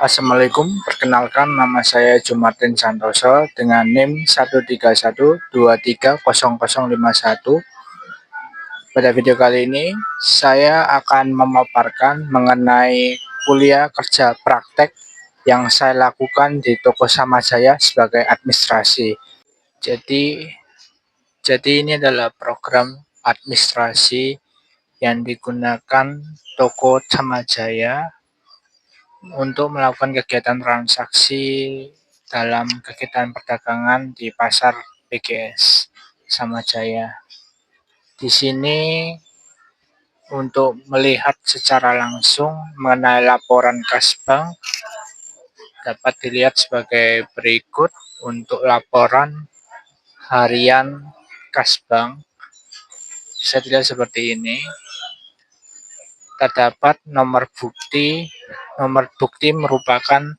Assalamualaikum, perkenalkan nama saya Jumartin Santoso dengan NIM 131230051. Pada video kali ini, saya akan memaparkan mengenai kuliah kerja praktek yang saya lakukan di Toko Samajaya sebagai administrasi. Jadi ini adalah program administrasi yang digunakan Toko Samajaya untuk melakukan kegiatan transaksi dalam kegiatan perdagangan di pasar PGS Samajaya. Di sini untuk melihat secara langsung mengenai laporan kas bank dapat dilihat sebagai berikut. Untuk laporan harian kas bank bisa dilihat seperti ini. Terdapat nomor bukti. Nomor bukti merupakan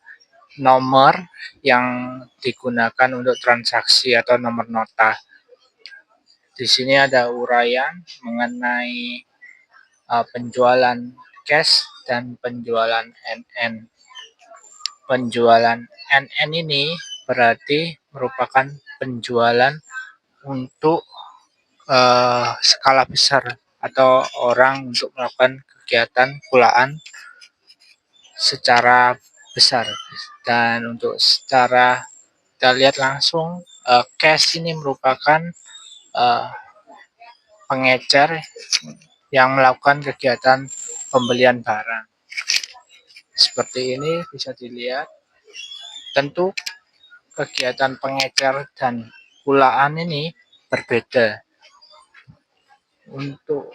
nomor yang digunakan untuk transaksi atau nomor nota. Di sini ada uraian mengenai penjualan cash dan penjualan NN. Penjualan NN ini berarti merupakan penjualan untuk skala besar atau orang untuk melakukan kegiatan kulaan secara besar. Dan untuk secara kita lihat langsung, cash ini merupakan pengecer yang melakukan kegiatan pembelian barang. Seperti ini bisa dilihat. Tentu kegiatan pengecer dan kulaan ini berbeda. Untuk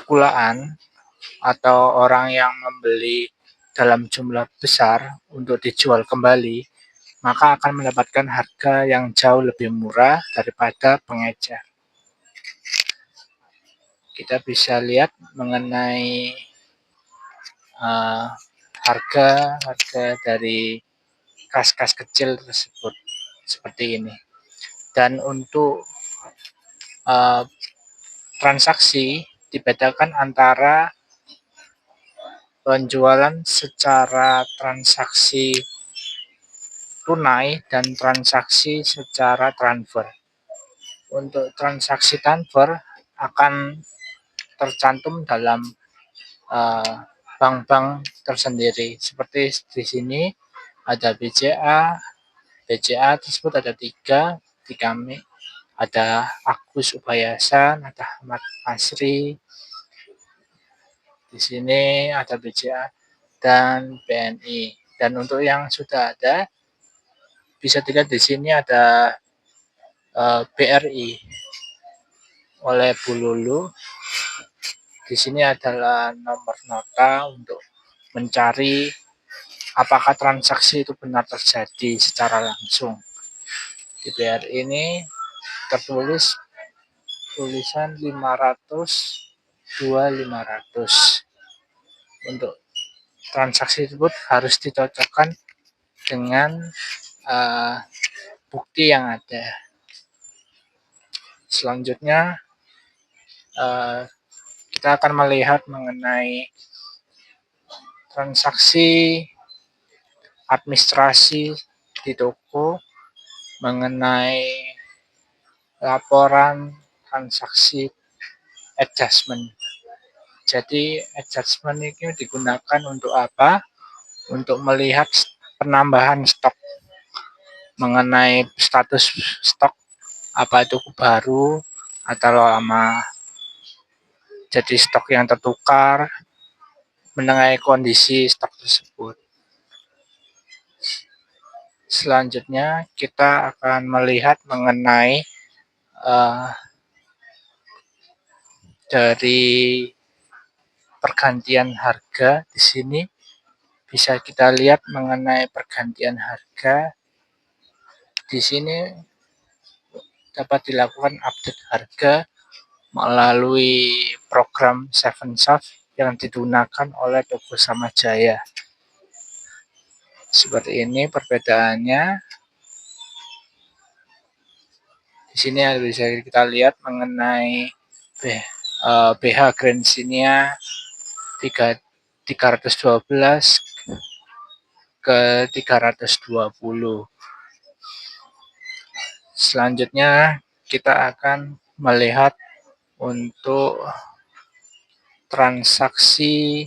kulaan atau orang yang membeli dalam jumlah besar untuk dijual kembali, maka akan mendapatkan harga yang jauh lebih murah daripada pengecer. Kita bisa lihat mengenai harga dari kas-kas kecil tersebut seperti ini. Dan untuk transaksi dibedakan antara penjualan secara transaksi tunai dan transaksi secara transfer. Untuk transaksi transfer akan tercantum dalam bank-bank tersendiri. Seperti di sini ada BCA. BCA tersebut ada tiga ada Agus Ubayasan, ada Ahmad Asri. Di sini ada BCA dan BNI. Dan untuk yang sudah ada, bisa dilihat di sini ada BRI oleh Bu Lulu. Di sini adalah nomor nota untuk mencari apakah transaksi itu benar terjadi secara langsung. Di BRI ini tertulis tulisan 500 untuk transaksi tersebut harus dicocokkan dengan bukti yang ada. Selanjutnya kita akan melihat mengenai transaksi administrasi di toko mengenai laporan transaksi adjustment. Jadi adjustment ini digunakan untuk apa? Untuk melihat penambahan stok, mengenai status stok, apa itu baru atau lama. Jadi stok yang tertukar, mengenai kondisi stok tersebut. Selanjutnya kita akan melihat mengenai dari pergantian harga. Di sini bisa kita lihat mengenai pergantian harga. Di sini dapat dilakukan update harga melalui program 7Soft yang digunakan oleh Toko Samajaya. Seperti ini perbedaannya. Di sini bisa kita lihat mengenai BH Grand Sinia 312, ke 320. Selanjutnya kita akan melihat untuk transaksi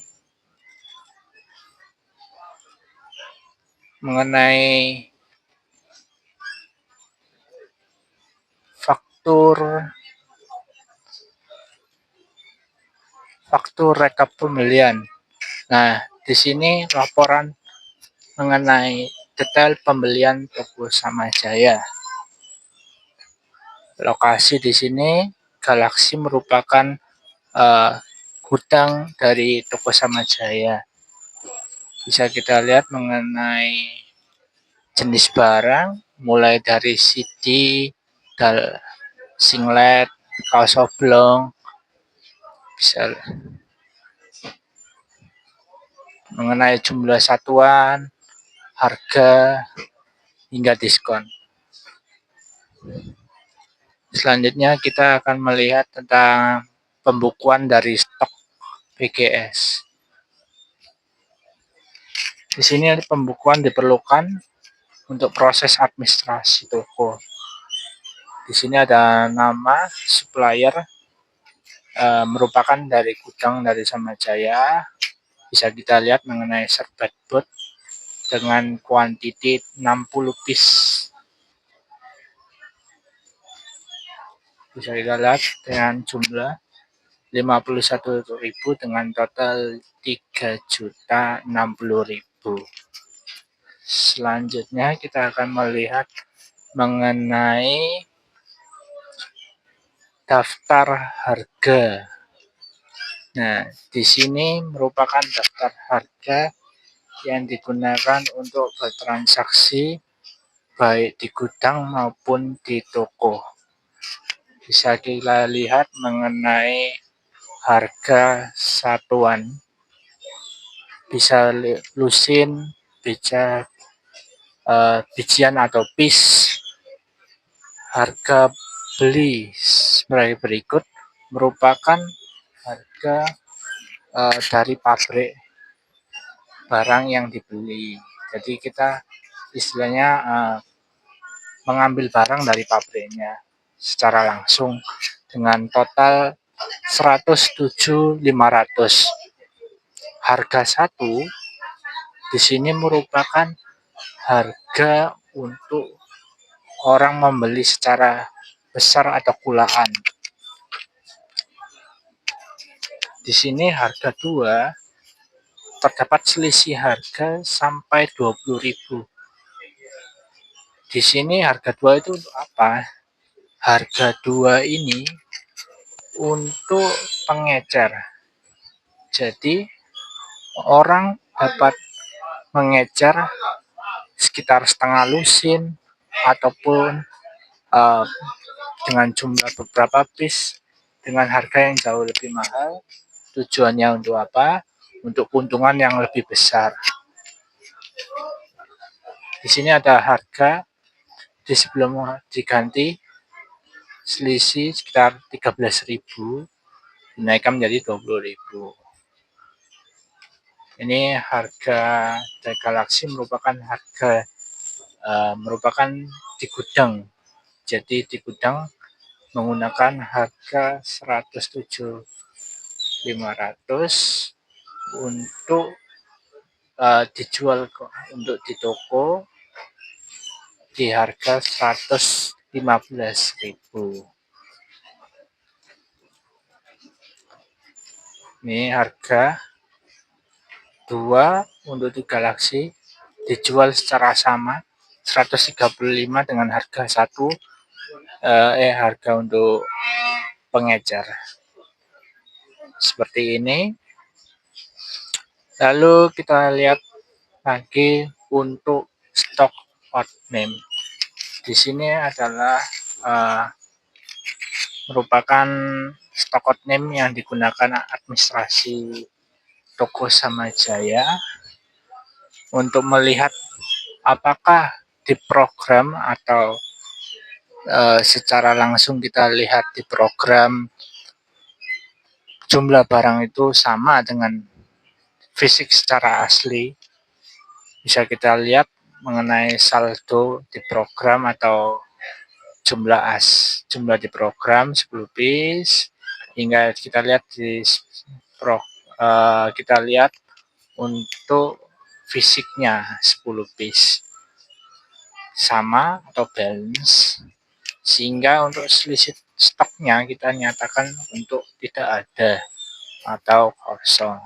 mengenai faktur rekap pembelian. Nah, di sini laporan mengenai detail pembelian toko Samajaya. Lokasi di sini Galaxy merupakan gudang dari toko Samajaya. Bisa kita lihat mengenai jenis barang, mulai dari CD, singlet, kaos oblong, bisa mengenai jumlah satuan, harga, hingga diskon. Selanjutnya kita akan melihat tentang pembukuan dari stok BGS. Di sini pembukuan diperlukan untuk proses administrasi toko. Di sini ada nama supplier, merupakan dari gudang dari Samajaya. Bisa kita lihat mengenai serbet bot dengan kuantiti 60 piece. Bisa kita lihat dengan jumlah 51.000 dengan total 3.060.000. Selanjutnya kita akan melihat mengenai daftar harga. Nah, di sini merupakan daftar harga yang digunakan untuk bertransaksi baik di gudang maupun di toko. Bisa kita lihat mengenai harga satuan, bisa lusin, bisa bijian atau piece. Harga beli sebagai berikut merupakan harga dari pabrik barang yang dibeli. Jadi kita istilahnya mengambil barang dari pabriknya secara langsung dengan total 107.500. Harga satu di sini merupakan harga untuk orang membeli secara besar atau kulaan. Di sini harga 2 terdapat selisih harga sampai 20.000. Di sini harga 2 itu untuk apa? Harga 2 ini untuk pengecer. Jadi orang dapat mengecer sekitar setengah lusin ataupun dengan jumlah beberapa piece dengan harga yang jauh lebih mahal. Tujuannya untuk apa? Untuk keuntungan yang lebih besar. Di sini ada harga di sebelum diganti selisih sekitar 13.000 dinaikkan menjadi 20.000. Ini harga dari Galaxy merupakan harga merupakan di gudang. Jadi di gudang menggunakan harga 107.500 untuk dijual untuk di toko di harga 115.000. Ini harga 2 untuk di Galaxy dijual secara sama 135 dengan harga 1 harga untuk pengecer seperti ini. Lalu kita lihat lagi untuk stok hot name. Di sini adalah merupakan stok hot name yang digunakan administrasi toko Samajaya untuk melihat apakah di program atau secara langsung kita lihat di program jumlah barang itu sama dengan fisik secara asli Bisa kita lihat mengenai saldo di program atau jumlah di program 10 piece, hingga kita lihat kita lihat untuk fisiknya 10 piece sama atau balance, sehingga untuk selisih stoknya kita nyatakan untuk tidak ada atau kosong,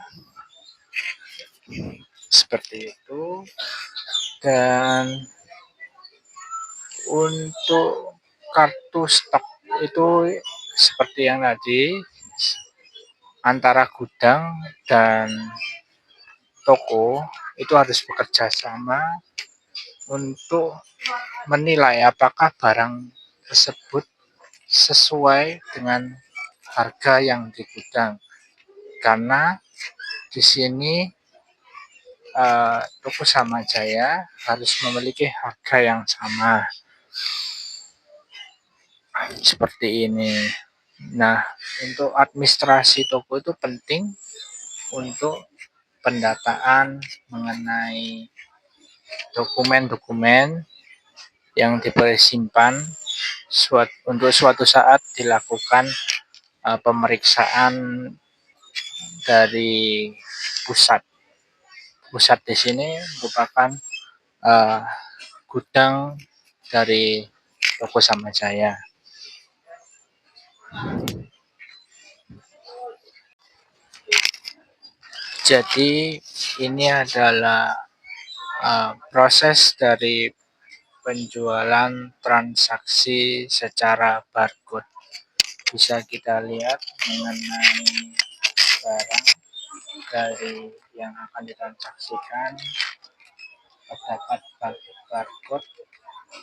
seperti itu. Dan untuk kartu stok itu seperti yang tadi, antara gudang dan toko itu harus bekerja sama untuk menilai apakah barang tersebut sesuai dengan harga yang di gudang. Karena di sini toko Sama Jaya harus memiliki harga yang sama, seperti ini. Nah, untuk administrasi toko itu penting untuk pendataan mengenai dokumen-dokumen yang disimpan untuk suatu saat dilakukan pemeriksaan dari pusat. Pusat di sini merupakan gudang dari toko Sama Jaya. Jadi ini adalah proses dari penjualan transaksi secara barcode. Bisa kita lihat mengenai barang dari yang akan ditransaksikan, terdapat barcode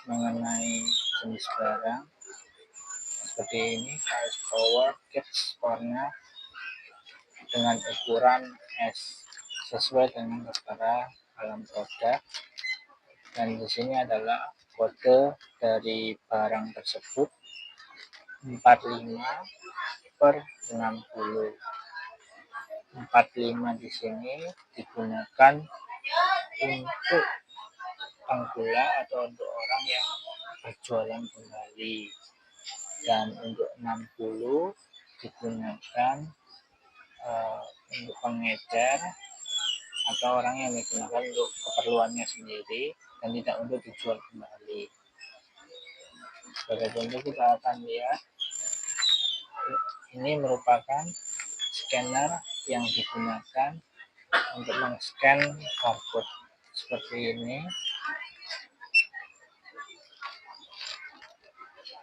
mengenai jenis barang seperti ini, KS Power Kids Corner dengan ukuran S sesuai dengan tertera dalam produk. Dan di sini adalah kode dari barang tersebut 45/60. 45 di sini digunakan untuk penggula atau untuk orang yang berjualan kembali, dan untuk 60 digunakan untuk pengecer atau orang yang digunakan untuk keperluannya sendiri dan tidak untuk dijual kembali. Sebagai contoh kita akan lihat ini merupakan scanner yang digunakan untuk men-scan barcode seperti ini,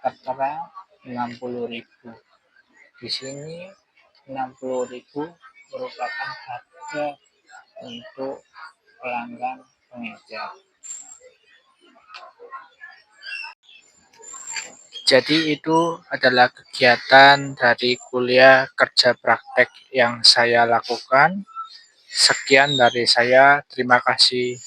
tertera 60.000. Di sini 60.000 merupakan harga untuk pelanggan pengecer. Jadi itu adalah kegiatan dari kuliah kerja praktek yang saya lakukan. Sekian dari saya, terima kasih.